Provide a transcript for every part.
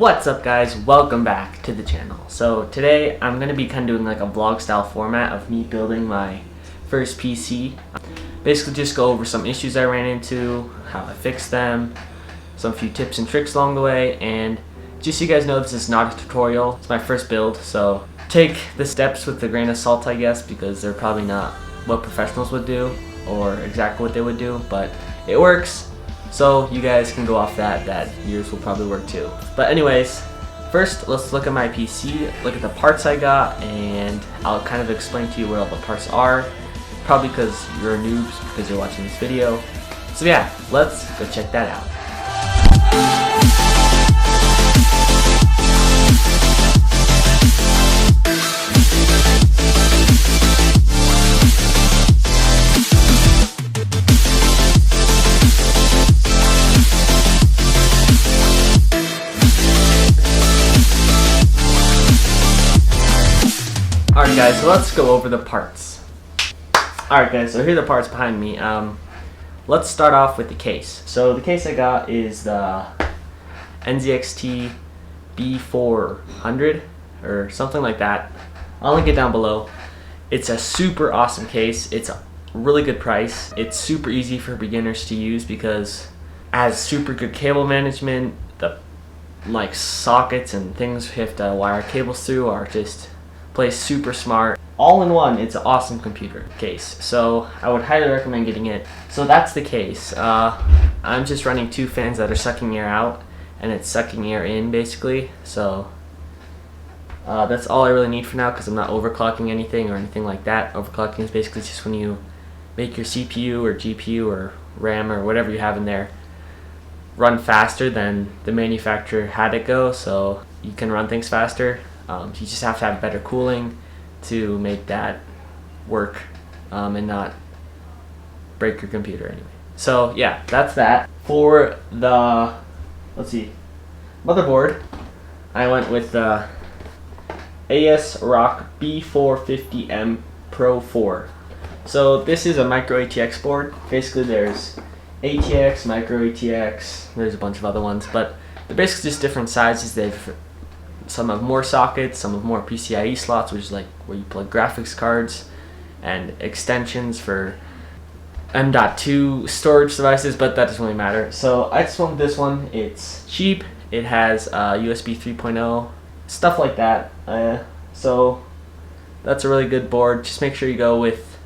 What's up guys, welcome back to the channel. So today I'm going to be kind of doing like a vlog style format of me building my first PC. Basically just go over some issues I ran into, how I fixed them, some few tips and tricks along the way, and just so you guys know, this is not a tutorial. It's my first build, so take the steps with a grain of salt, I guess, because they're probably not what professionals would do or exactly what they would do, but it works. So you guys can go off that yours will probably work too. But anyways, first let's look at my PC, look at the parts I got, and I'll kind of explain to you where all the parts are. Probably because you're noobs because you're watching this video. So yeah, let's go check that out. Alright guys, so let's go over the parts. Alright guys, so here are the parts behind me. Let's start off with the case. So the case I got is the NZXT B400 or something like that. I'll link it down below. It's a super awesome case. It's a really good price. It's super easy for beginners to use because it has super good cable management. The sockets and things you have to wire cables through are just plays super smart. All in one, it's an awesome computer case. So I would highly recommend getting it. So that's the case. I'm just running two fans that are sucking air out and it's sucking air in basically. So that's all I really need for now because I'm not overclocking anything or anything like that. Overclocking is basically just when you make your CPU or GPU or RAM or whatever you have in there run faster than the manufacturer had it go, so you can run things faster. You just have to have better cooling to make that work and not break your computer anyway. So yeah, that's that. For the, motherboard, I went with the ASRock B450M Pro 4. So this is a micro ATX board. Basically there's ATX, micro ATX, there's a bunch of other ones, but they're basically just different sizes. Some have more sockets, some have more PCIe slots, which is like where you plug graphics cards, and extensions for M.2 storage devices, but that doesn't really matter. So I just went with this one. It's cheap. It has USB 3.0, stuff like that. So that's a really good board. Just make sure you go with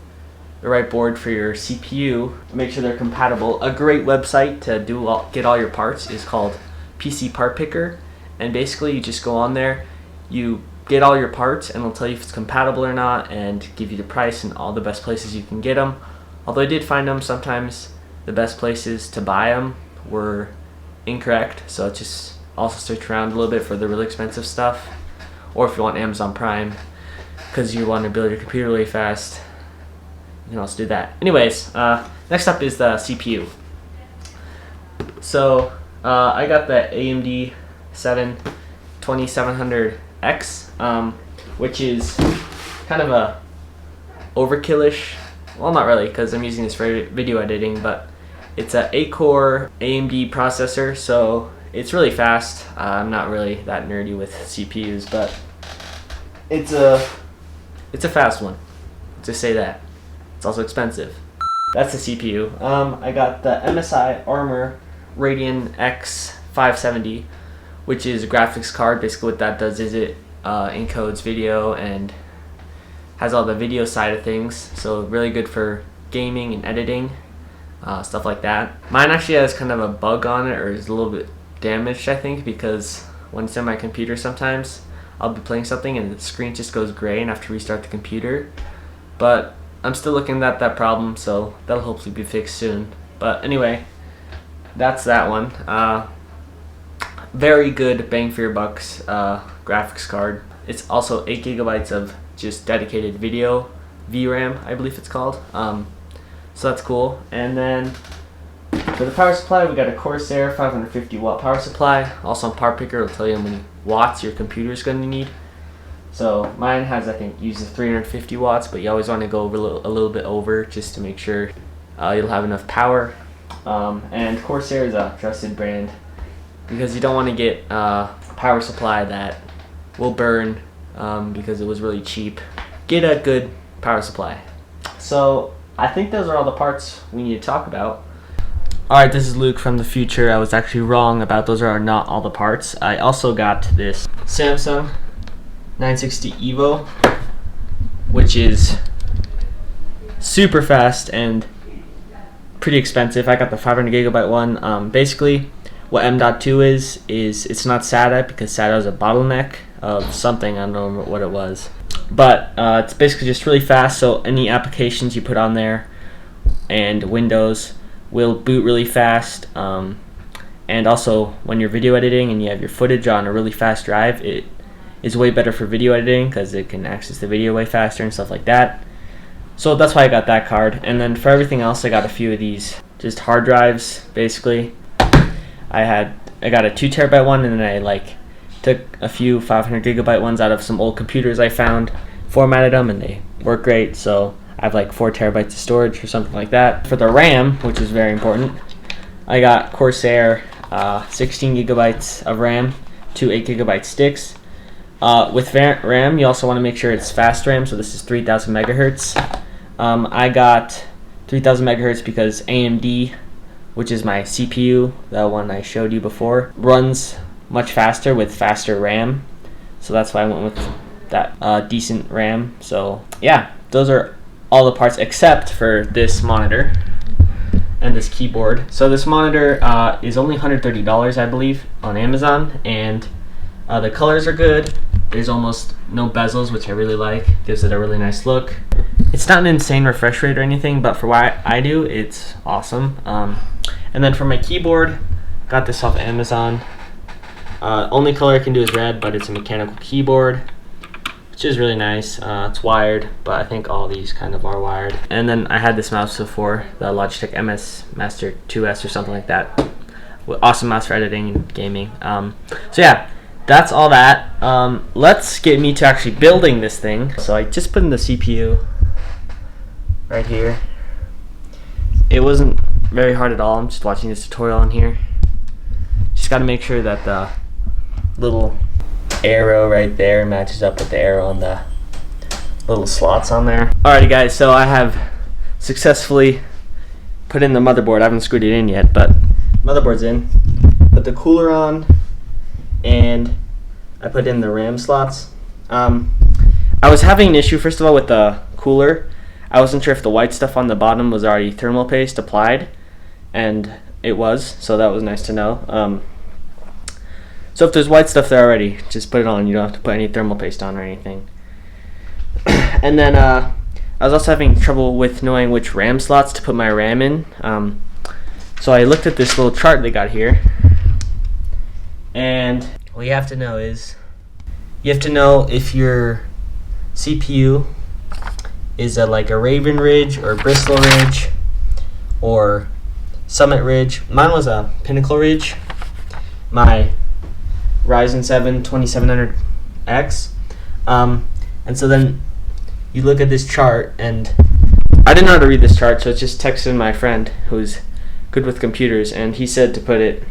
the right board for your CPU. Make sure they're compatible. A great website to get all your parts is called PC Part Picker. And basically you just go on there, you get all your parts, and it'll tell you if it's compatible or not and give you the price and all the best places you can get them. Although I did find them, sometimes the best places to buy them were incorrect, so just also search around a little bit for the really expensive stuff. Or if you want Amazon Prime because you want to build your computer really fast, you can also do that. Anyways, next up is the CPU. So I got the AMD 2700X, which is kind of a overkillish. Well, not really, because I'm using this for video editing, but it's a 8-core AMD processor, so it's really fast. I'm not really that nerdy with CPUs, but it's a fast one. Just say that. It's also expensive. That's the CPU. I got the MSI Armor Radeon X 570. Which is a graphics card. Basically what that does is it encodes video and has all the video side of things. So really good for gaming and editing, stuff like that. Mine actually has kind of a bug on it, or is a little bit damaged, I think, because when it's in my computer sometimes I'll be playing something and the screen just goes gray and I have to restart the computer. But I'm still looking at that problem, so that'll hopefully be fixed soon. But anyway, that's that one. Very good bang for your bucks graphics card. It's also 8 gigabytes of just dedicated video VRAM, I believe it's called. So that's cool. And then for the power supply, we got a Corsair 550 watt power supply. Also on Part Picker, it'll tell you how many watts your computer is going to need. So mine has, I think, uses 350 watts, but you always want to go over a little bit over just to make sure you'll have enough power. And Corsair is a trusted brand because you don't want to get power supply that will burn because it was really cheap. Get a good power supply. So I think those are all the parts we need to talk about. Alright, this is Luke from the future. I was actually wrong about those are not all the parts. I also got this Samsung 960 EVO, which is super fast and pretty expensive. I got the 500 gigabyte one. Basically, what M.2 is it's not SATA because SATA is a bottleneck of something. I don't know what it was. But it's basically just really fast, so any applications you put on there and Windows will boot really fast. And also, when you're video editing and you have your footage on a really fast drive, it is way better for video editing because it can access the video way faster and stuff like that. So that's why I got that card. And then for everything else, I got a few of these just hard drives, basically. I got a 2 terabyte one, and then I took a few 500 gigabyte ones out of some old computers I found, formatted them, and they work great. So I have 4 terabytes of storage or something like that. For the RAM, which is very important, I got Corsair 16 gigabytes of RAM, 2 8 gigabyte sticks. With RAM, you also want to make sure it's fast RAM, so this is 3000 megahertz. I got 3000 megahertz because AMD, which is my CPU, the one I showed you before, runs much faster with faster RAM. So that's why I went with that decent RAM. So yeah, those are all the parts except for this monitor and this keyboard. So this monitor is only $130, I believe, on Amazon, and the colors are good. There's almost no bezels, which I really like. Gives it a really nice look. It's not an insane refresh rate or anything, but for what I do, it's awesome. And then for my keyboard, got this off Amazon. Only color I can do is red, but it's a mechanical keyboard, which is really nice. It's wired, but I think all these kind of are wired. And then I had this mouse before, the Logitech MS Master 2S or something like that. Awesome mouse for editing and gaming. So yeah, that's all that. Let's get me to actually building this thing. So I just put in the CPU right here. It wasn't very hard at all. I'm just watching this tutorial on here. Just got to make sure that the little arrow right there matches up with the arrow on the little slots on there. Alrighty guys, so I have successfully put in the motherboard. I haven't screwed it in yet, but motherboard's in. Put the cooler on, and I put in the RAM slots. I was having an issue, first of all, with the cooler. I wasn't sure if the white stuff on the bottom was already thermal paste applied, and it was, so that was nice to know. So if there's white stuff there already, just put it on. You don't have to put any thermal paste on or anything. And then I was also having trouble with knowing which RAM slots to put my RAM in. So I looked at this little chart they got here, and what you have to know is you have to know if your CPU is like a Raven Ridge or Bristol Ridge or Summit Ridge. Mine was a Pinnacle Ridge, my Ryzen 7 2700X. And so then you look at this chart, and I didn't know how to read this chart, so I just texted my friend who's good with computers, and he said to put it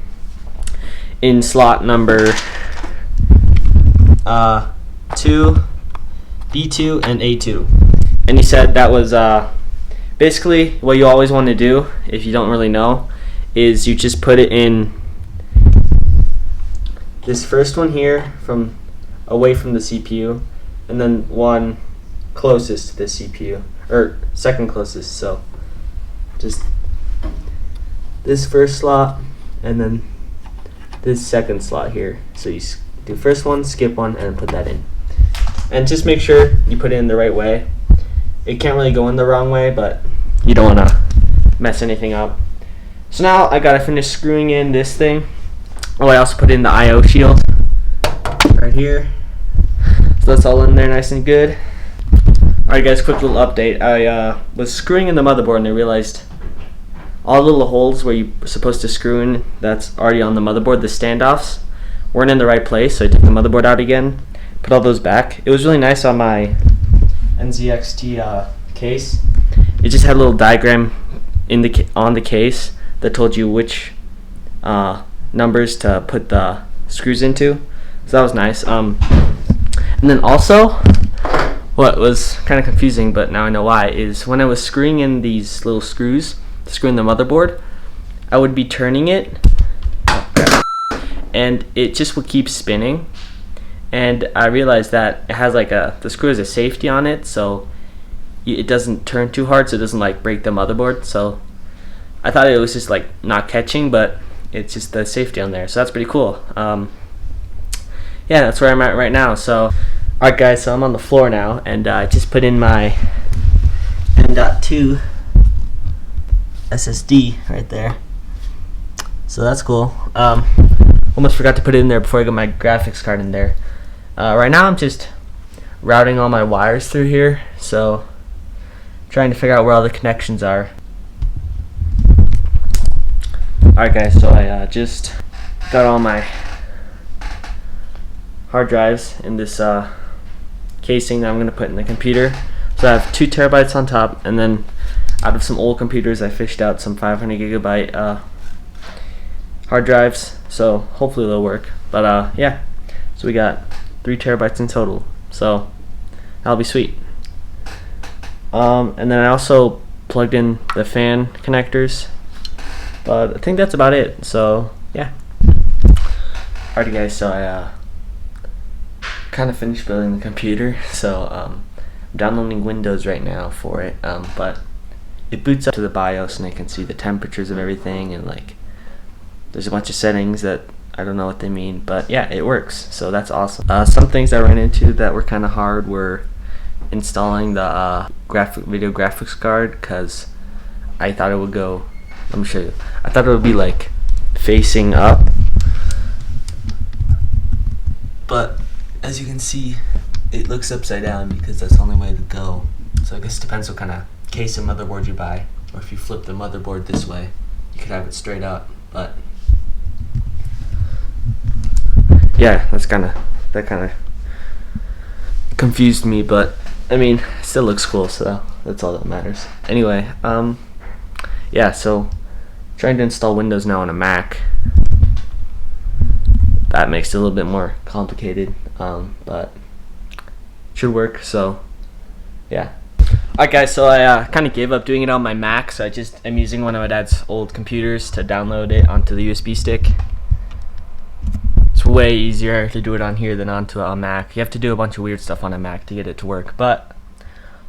in slot number 2, B2, and A2. And he said that was basically what you always want to do if you don't really know, is you just put it in this first one here from away from the CPU, and then one closest to the CPU, or second closest. So just this first slot and then this second slot here. So you do first one, skip one, and put that in. And just make sure you put it in the right way. It can't really go in the wrong way, but you don't want to mess anything up. So now I gotta finish screwing in this thing. Oh, I also put in the I/O shield right here. So that's all in there nice and good. Alright guys, quick little update. I was screwing in the motherboard and I realized all the little holes where you're supposed to screw in that's already on the motherboard, the standoffs, weren't in the right place, so I took the motherboard out again, put all those back. It was really nice on my NZXT case. It just had a little diagram in on the case that told you which numbers to put the screws into. So that was nice. And then also, what was kind of confusing, but now I know why, is when I was screwing in these little screws to screw in the motherboard, I would be turning it, and it just would keep spinning. And I realized that it has like the screw has a safety on it, so it doesn't turn too hard, so it doesn't like break the motherboard. So I thought it was just like not catching, but it's just the safety on there, so that's pretty cool. Yeah, that's where I'm at right now. So alright guys, so I'm on the floor now, and I just put in my M.2 SSD right there, so that's cool. Almost forgot to put it in there before I got my graphics card in there. Right now I'm just routing all my wires through here, so trying to figure out where all the connections are. Alright guys, so I just got all my hard drives in this casing that I'm going to put in the computer. So I have 2 terabytes on top, and then out of some old computers I fished out some 500 gigabyte hard drives, so hopefully they'll work. But yeah, so we got 3 terabytes in total, so that'll be sweet. And then I also plugged in the fan connectors, but I think that's about it. So yeah. Alrighty guys, so I kind of finished building the computer, so I'm downloading Windows right now for it, but it boots up to the BIOS and I can see the temperatures of everything, and like there's a bunch of settings that I don't know what they mean, but yeah, it works, so that's awesome. Some things I ran into that were kind of hard were installing the video graphics card, because I thought it would go, let me show you, I thought it would be like facing up, but as you can see it looks upside down because that's the only way to go. So I guess it depends what kind of case and motherboard you buy, or if you flip the motherboard this way you could have it straight up, but yeah, that kind of confused me, but I mean, it still looks cool, so that's all that matters. Anyway, yeah, so trying to install Windows now on a Mac, that makes it a little bit more complicated, but should work, so yeah. Alright guys, so I kind of gave up doing it on my Mac, so I'm using one of my dad's old computers to download it onto the USB stick. It's way easier to do it on here than onto a Mac. You have to do a bunch of weird stuff on a Mac to get it to work, but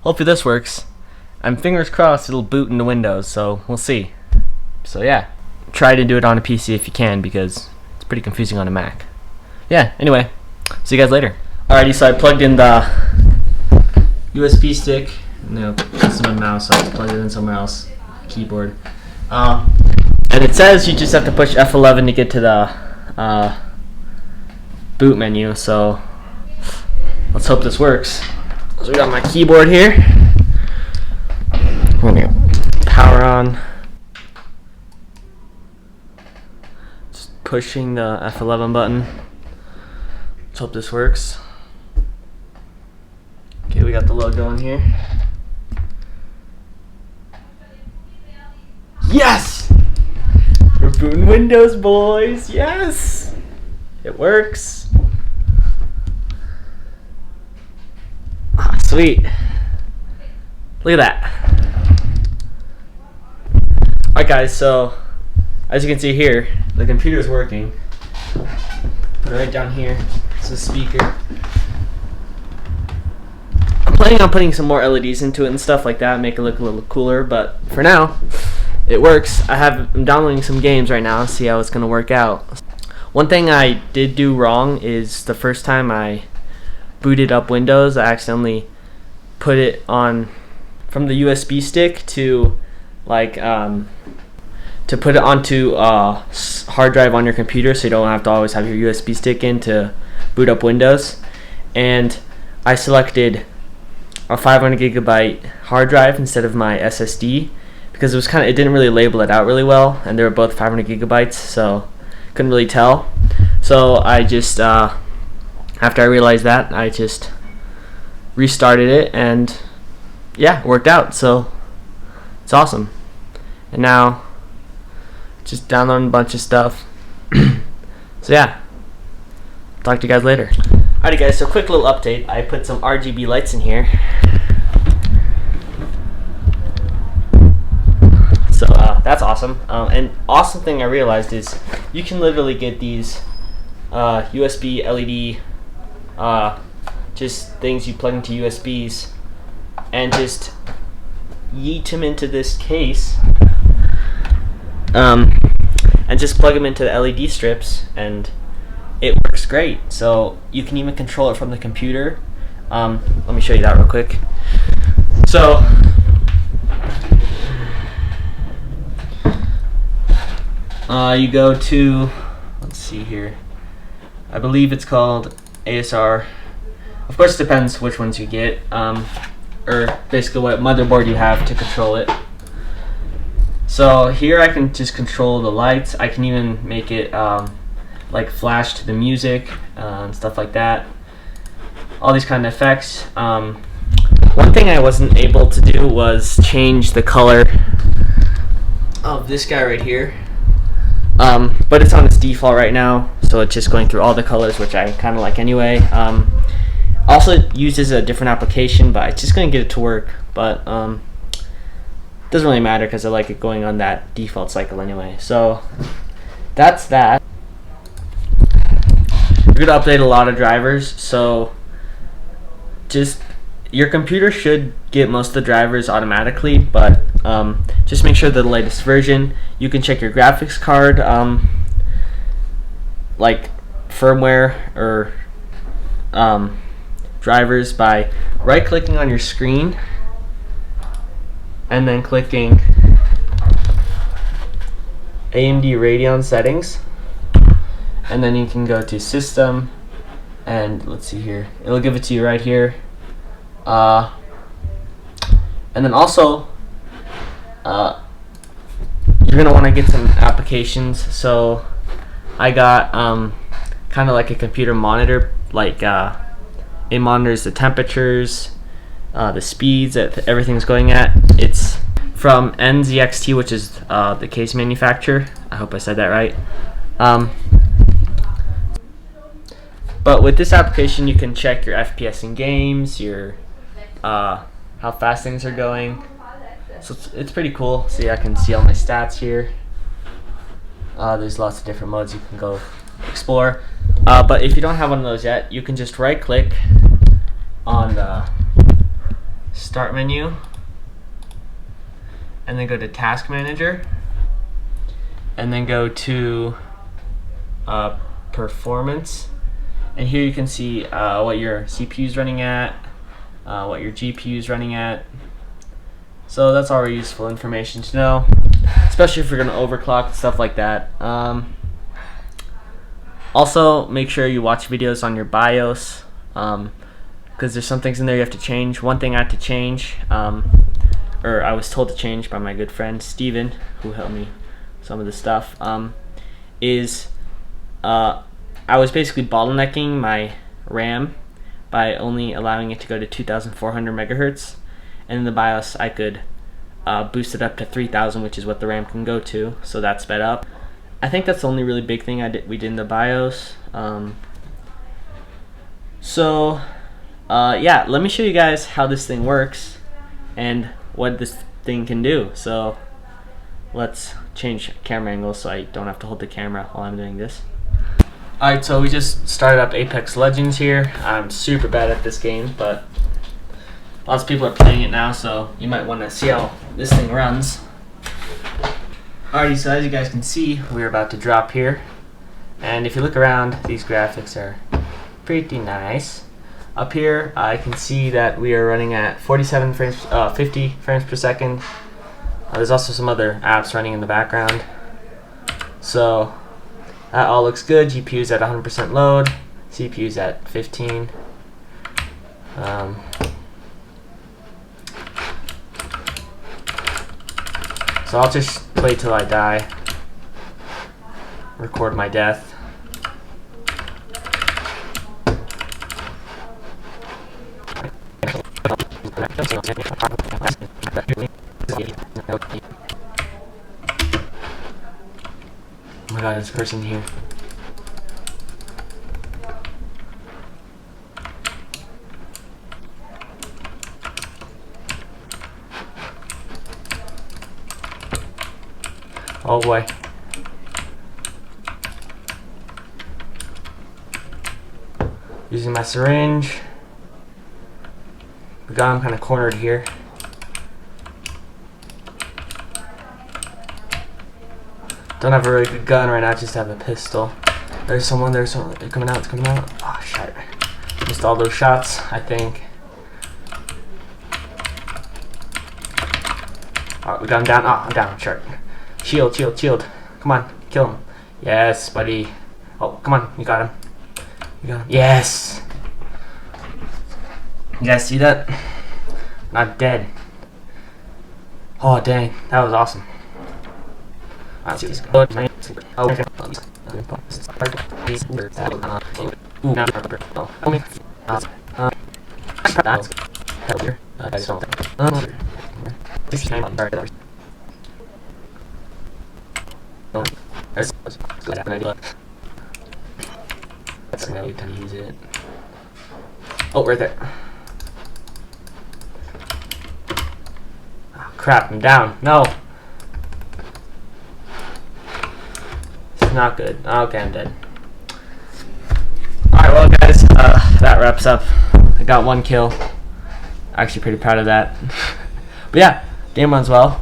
hopefully this works. I'm fingers crossed it'll boot into Windows, so we'll see. So yeah, try to do it on a PC if you can, because it's pretty confusing on a Mac. Yeah, anyway, see you guys later. Alrighty, so I plugged in the USB stick. No, this is my mouse, so I plugged it in somewhere else. Keyboard. And it says you just have to push F11 to get to the boot menu, so let's hope this works. So we got my keyboard here. I'm gonna power on. Just pushing the F11 button. Let's hope this works. Okay, we got the logo in here. Yes! We're booting Windows, boys! Yes! It works. Ah, sweet. Look at that. Alright guys, so as you can see here, the computer's working. Put it right down here. It's a speaker. I'm planning on putting some more LEDs into it and stuff like that, make it look a little cooler, but for now, it works. I'm downloading some games right now, see how it's gonna work out. One thing I did do wrong is the first time I booted up Windows, I accidentally put it on from the USB stick to like to put it onto a hard drive on your computer, so you don't have to always have your USB stick in to boot up Windows. And I selected a 500 gigabyte hard drive instead of my SSD because it didn't really label it out really well, and they were both 500 gigabytes, so couldn't really tell. So I just after I realized that, I just restarted it, and yeah, it worked out, so it's awesome. And now just downloading a bunch of stuff. So yeah, talk to you guys later. Alrighty guys, so quick little update. I put some RGB lights in here. So that's awesome. And awesome thing I realized is you can literally get these USB LED just things you plug into USBs and just yeet them into this case and just plug them into the LED strips, and it works great. So you can even control it from the computer. Let me show you that real quick. So you go to, let's see here, I believe it's called ASR. Of course it depends which ones you get, or basically what motherboard you have to control it. So here I can just control the lights. I can even make it like flash to the music and stuff like that. All these kind of effects. One thing I wasn't able to do was change the color of this guy right here. But it's on its default right now, so it's just going through all the colors, which I kind of like anyway. Also it uses a different application, but it's just going to get it to work. But doesn't really matter because I like it going on that default cycle anyway. So that's that. We're going to update a lot of drivers, so just your computer should get most of the drivers automatically, but just make sure they're the latest version. You can check your graphics card like firmware or drivers by right clicking on your screen and then clicking AMD Radeon settings, and then you can go to system, and let's see here, it'll give it to you right here. And then also you're gonna want to get some applications. So I got kind of like a computer monitor, like it monitors the temperatures, the speeds that everything's going at. It's from NZXT, which is the case manufacturer. I hope I said that right. But with this application you can check your FPS in games, your how fast things are going. So it's pretty cool. See, I can see all my stats here. There's lots of different modes you can go explore. But if you don't have one of those yet, you can just right click on the start menu and then go to task manager and then go to performance, and here you can see what your CPU is running at, what your GPU is running at. So that's already useful information to know, especially if you're going to overclock, stuff like that. Also, make sure you watch videos on your BIOS, because there's some things in there you have to change. One thing I had to change, or I was told to change by my good friend Steven, who helped me some of the stuff, is I was basically bottlenecking my RAM by only allowing it to go to 2,400 megahertz, and in the BIOS I could boost it up to 3,000, which is what the RAM can go to, so that sped up. I think that's the only really big thing we did in the BIOS. Yeah, let me show you guys how this thing works and what this thing can do. So let's change camera angle so I don't have to hold the camera while I'm doing this. Alright, so we just started up Apex Legends here. I'm super bad at this game, but lots of people are playing it now, so you might want to see how this thing runs. Alrighty, so as you guys can see, we're about to drop here. And if you look around, these graphics are pretty nice. Up here, I can see that we are running at 50 frames per second. There's also some other apps running in the background. So that all looks good. GPU's at 100% load. CPU's at 15. So I'll just play till I die. Record my death. Oh my god, there's a person here. Oh boy. Using my syringe. We got him kind of cornered here. Don't have a really good gun right now, just have a pistol. There's someone, they're coming out, it's coming out. Oh shit. Missed all those shots, I think. Oh, we got him down. Oh, I'm down, sure. Shield, shield, shield. Come on, kill him. Yes, buddy. Oh, come on, you got him. You got him. Yes! You guys see that? Not dead. Oh, dang, that was awesome. Let's see this guy. Oh, okay. Ooh, now that's here. That's how you can use it. Oh, right there. Oh, crap, I'm down. No. It's not good. Okay, I'm dead. Alright, well guys, that wraps up. I got 1 kill. Actually pretty proud of that. But yeah, game runs well.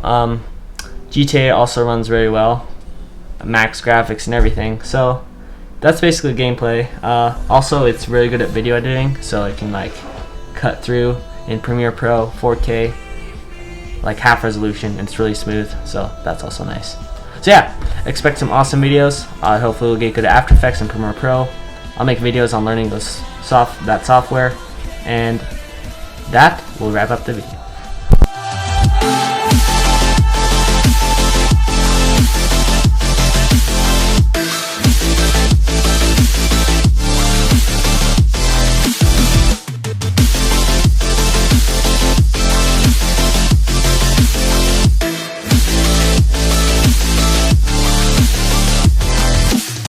GTA also runs very well. Max graphics and everything. So that's basically gameplay. Also, it's really good at video editing, so it can like cut through in Premiere Pro 4K, like half resolution, and it's really smooth. So that's also nice. So yeah, expect some awesome videos. Hopefully we'll get good at After Effects and Premiere Pro. I'll make videos on learning that software, and that will wrap up the video.